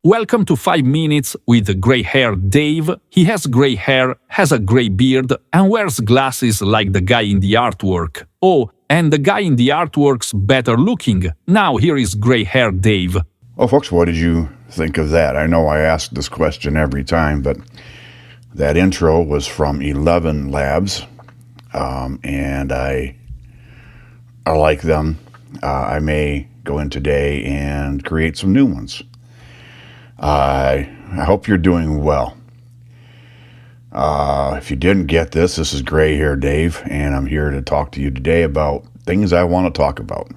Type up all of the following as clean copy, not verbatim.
Welcome to 5 Minutes with gray-haired Dave. He has gray hair, has a gray beard, and wears glasses like the guy in the artwork. Oh, and the guy in the artwork's better looking. Now here is gray-haired Dave. Well, folks, what did you think of that? I know I ask this question every time, but that intro was from 11 Labs, and I like them. I may go in today and create some new ones. I hope you're doing well. If you didn't get this is Gray Hair Dave, and I'm here to talk to you today about things I want to talk about.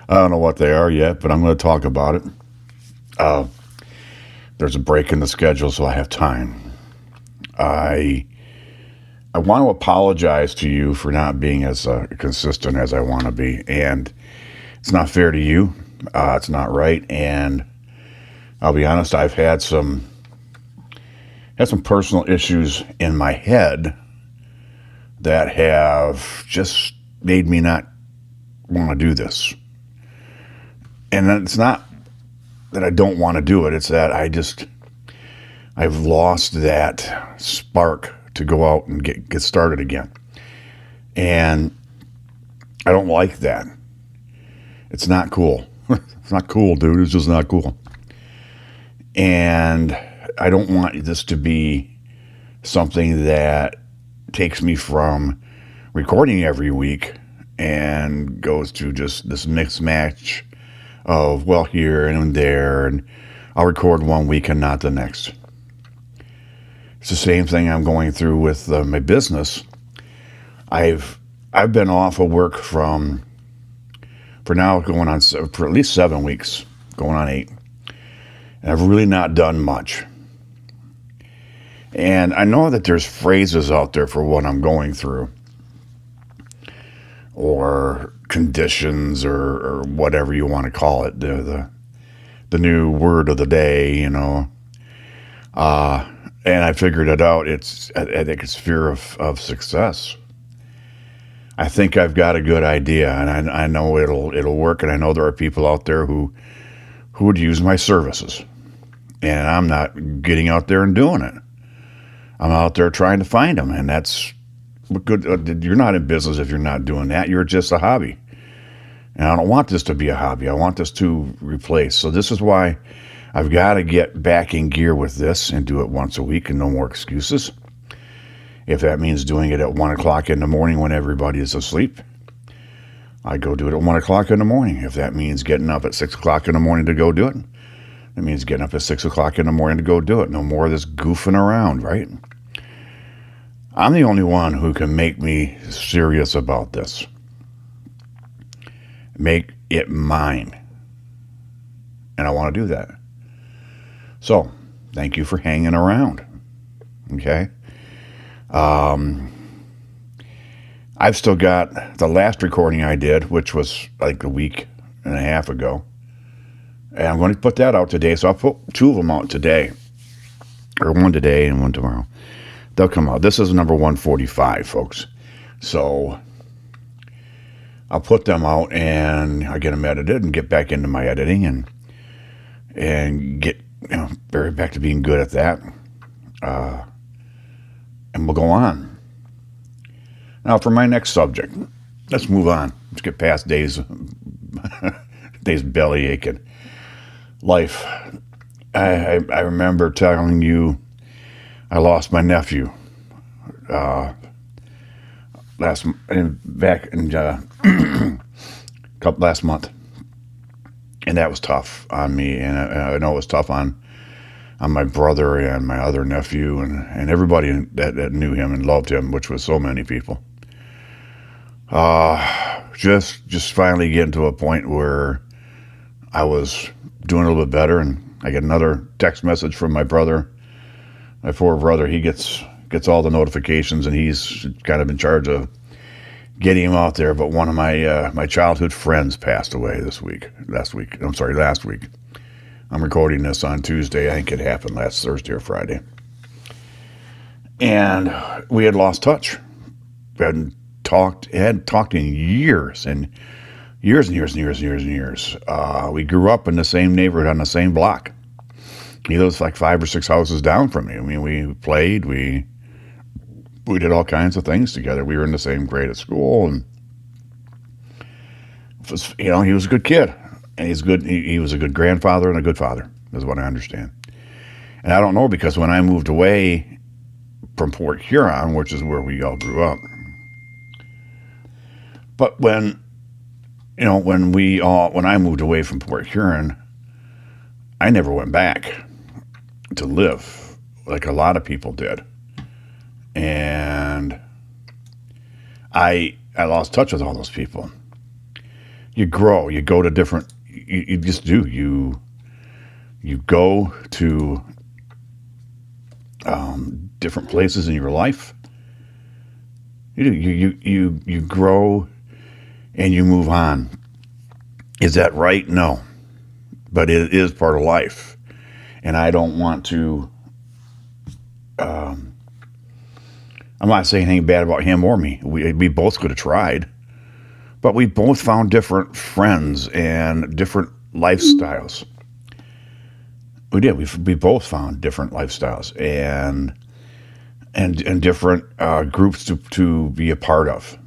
I don't know what they are yet, but I'm going to talk about it. There's a break in the schedule, so I have time. I want to apologize to you for not being as consistent as I want to be, and it's not fair to you. It's not right, and I'll be honest, I've had some personal issues in my head that have just made me not want to do this. And it's not that I don't want to do it, it's that I've lost that spark to go out and get started again. And I don't like that. It's not cool. It's not cool, dude. It's just not cool. And I don't want this to be something that takes me from recording every week and goes to just this mixed match of, well, here and there, and I'll record one week and not the next. It's the same thing I'm going through with my business. I've been off of work for now going on for at least 7 weeks, going on 8. And I've really not done much. And I know that there's phrases out there for what I'm going through, or conditions, or whatever you want to call it, the new word of the day, you know. And I figured it out. I think it's fear of success. I think I've got a good idea, and I know it'll work, and I know there are people out there who would use my services, and I'm not getting out there and doing it. I'm out there trying to find them, and that's good. You're not in business if you're not doing that. You're just a hobby, and I don't want this to be a hobby. I want this to replace. So this is why I've got to get back in gear with this and do it once a week, and no more excuses. If that means doing it at 1 o'clock in the morning when everybody is asleep, I go do it at 1 o'clock in the morning. If that means getting up at 6 o'clock in the morning to go do it, that means getting up at 6 o'clock in the morning to go do it. No more of this goofing around, right? I'm the only one who can make me serious about this. Make it mine. And I want to do that. So, thank you for hanging around. Okay? I've still got the last recording I did, which was like a week and a half ago. And I'm going to put that out today. So I'll put 2 of them out today. Or one today and one tomorrow. They'll come out. This is number 145, folks. So I'll put them out and I'll get them edited and get back into my editing and get back to being good at that. And we'll go on. Now, for my next subject, let's move on. Let's get past Dave's belly aching. Life. I remember telling you I lost my nephew last month, and that was tough on me, and I know it was tough on my brother and my other nephew and everybody that knew him and loved him, which was so many people. Just finally getting to a point where I was doing a little bit better, and I get another text message from my brother, my poor brother. He gets all the notifications, and he's kind of in charge of getting him out there. But one of my childhood friends passed away last week. I'm recording this on Tuesday. I think it happened last Thursday or Friday. And we had lost touch. We hadn't talked in years. And years and years and years and years and years. We grew up in the same neighborhood on the same block. He lives like 5 or 6 houses down from me. I mean, we played, we did all kinds of things together. We were in the same grade at school, and he was a good kid, and he's good. He was a good grandfather and a good father, is what I understand. And I don't know, because when I moved away from Port Huron, which is where we all grew up, but when I moved away from Port Huron, I never went back to live like a lot of people did. And I lost touch with all those people. You grow, you go to different, you just do. You go to different places in your life. You grow and you move on. Is that right? No. But it is part of life. And I don't want to, I'm not saying anything bad about him or me. We both could have tried. But we both found different friends and different lifestyles. We did. We both found different lifestyles and different groups to be a part of.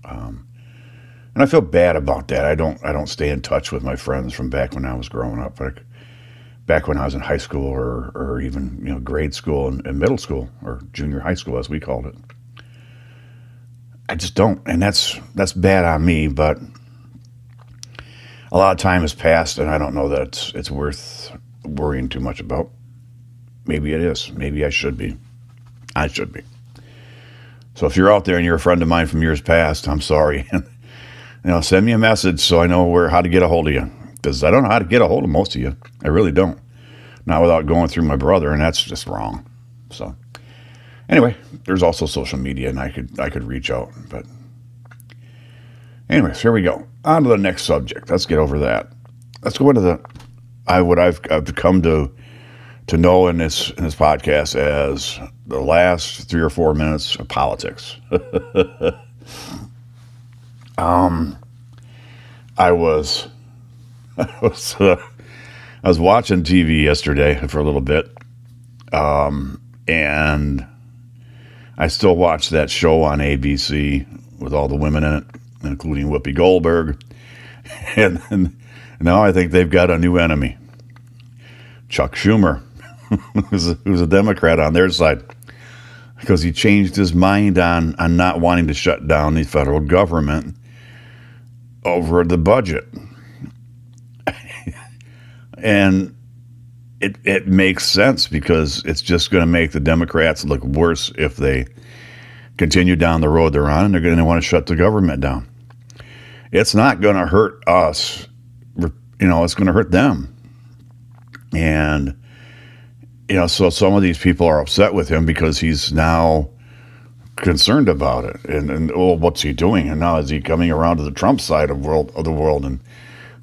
And I feel bad about that. I don't stay in touch with my friends from back when I was growing up, like back when I was in high school or even grade school and middle school, or junior high school as we called it. I just don't, and that's bad on me. But a lot of time has passed, and I don't know that it's worth worrying too much about. Maybe it is. Maybe I should be. I should be. So if you're out there and you're a friend of mine from years past, I'm sorry. Send me a message so I know how to get a hold of you, because I don't know how to get a hold of most of you. I really don't. Not without going through my brother, and that's just wrong. So anyway, there's also social media, and I could reach out. But anyways, here we go. On to the next subject. Let's get over that. Let's go into what I've come to know in this podcast as the last 3 or 4 minutes of politics. I was watching TV yesterday for a little bit, and I still watch that show on ABC with all the women in it, including Whoopi Goldberg. And now I think they've got a new enemy, Chuck Schumer, who's a Democrat on their side, because he changed his mind on not wanting to shut down the federal government over the budget. And it makes sense, because it's just going to make the Democrats look worse if they continue down the road they're on, and they're going to want to shut the government down. It's not going to hurt us. It's going to hurt them. And, so some of these people are upset with him because he's now concerned about it. And what's he doing? And now is he coming around to the Trump side of the world? And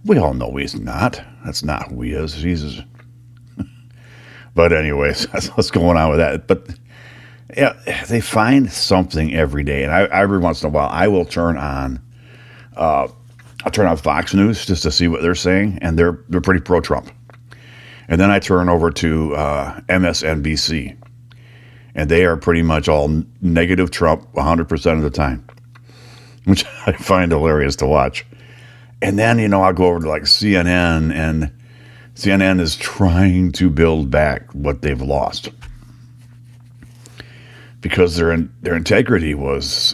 we all know he's not. That's not who he is. Jesus. But anyways, that's what's going on with that. But yeah, they find something every day. And I every once in a while, I will turn on Fox News just to see what they're saying. And they're pretty pro-Trump. And then I turn over to MSNBC. And they are pretty much all negative Trump 100% of the time, which I find hilarious to watch. And then, I'll go over to like CNN, and CNN is trying to build back what they've lost, because their integrity was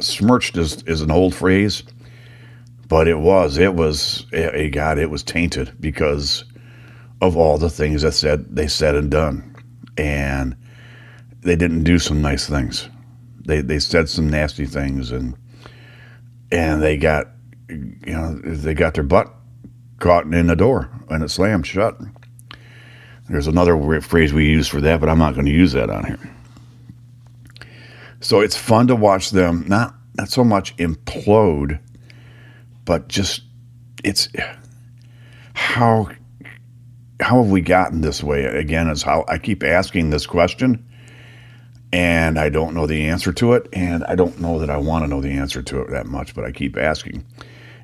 smirched is an old phrase, but it was tainted because of all the things they said and done. And they didn't do some nice things. They said some nasty things, and they got their butt caught in the door, and it slammed shut. There's another phrase we use for that, but I'm not going to use that on here. So it's fun to watch them not so much implode, but just it's how have we gotten this way? Again, is how I keep asking this question. And I don't know the answer to it, and I don't know that I want to know the answer to it that much, but I keep asking.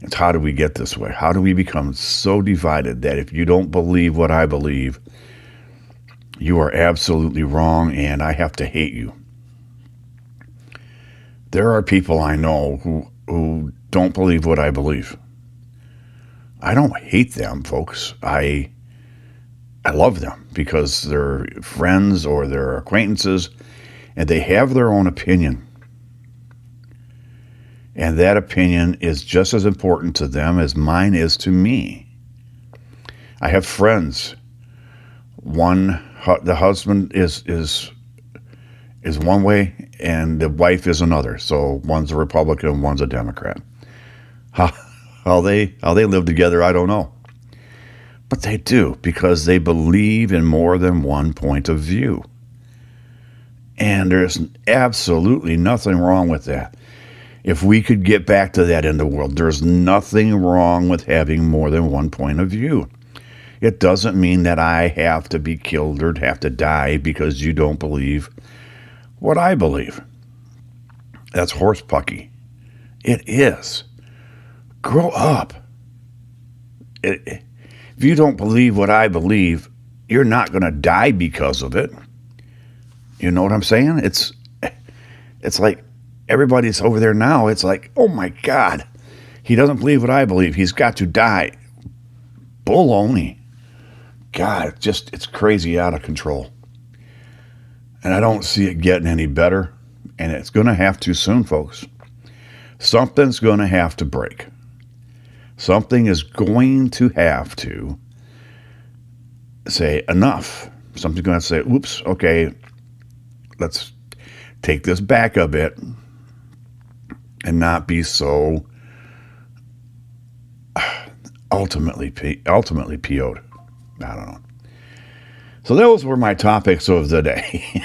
It's how do we get this way? How do we become so divided that if you don't believe what I believe, you are absolutely wrong and I have to hate you? There are people I know who don't believe what I believe. I don't hate them, folks. I love them because they're friends or they're acquaintances, and they have their own opinion. And that opinion is just as important to them as mine is to me. I have friends. The husband is one way, and the wife is another. So one's a Republican, one's a Democrat. How they live together, I don't know. But they do, because they believe in more than one point of view. And there's absolutely nothing wrong with that. If we could get back to that in the world, there's nothing wrong with having more than one point of view. It doesn't mean that I have to be killed or have to die because you don't believe what I believe. That's horsepucky. It is. Grow up. If you don't believe what I believe, you're not going to die because of it. You know what I'm saying? It's like everybody's over there now. It's like, oh my God, he doesn't believe what I believe. He's got to die. Baloney. God, it's crazy out of control. And I don't see it getting any better. And it's going to have to soon, folks. Something's going to have to break. Something is going to have to say enough. Something's going to say, oops, okay, let's take this back a bit and not be so ultimately PO'd. I don't know. So those were my topics of the day.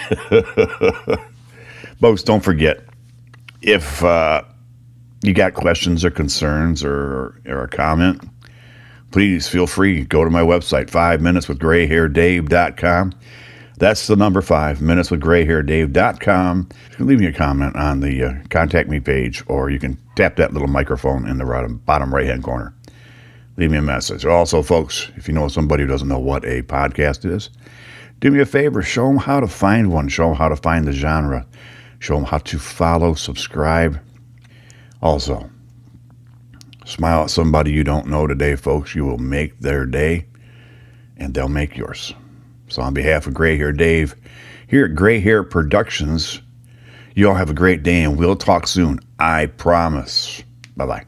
Folks, don't forget, if you got questions or concerns or a comment, please feel free. Go to my website, 5minuteswithgrayhairdave.com. That's the number 5minuteswithgrayhairdave.com. You can leave me a comment on the contact me page, or you can tap that little microphone in the bottom right-hand corner. Leave me a message. Also, folks, if you know somebody who doesn't know what a podcast is, do me a favor. Show them how to find one. Show them how to find the genre. Show them how to follow, subscribe. Also, smile at somebody you don't know today, folks. You will make their day, and they'll make yours. So on behalf of Gray Hair Dave, here at Gray Hair Productions, you all have a great day, and we'll talk soon. I promise. Bye-bye.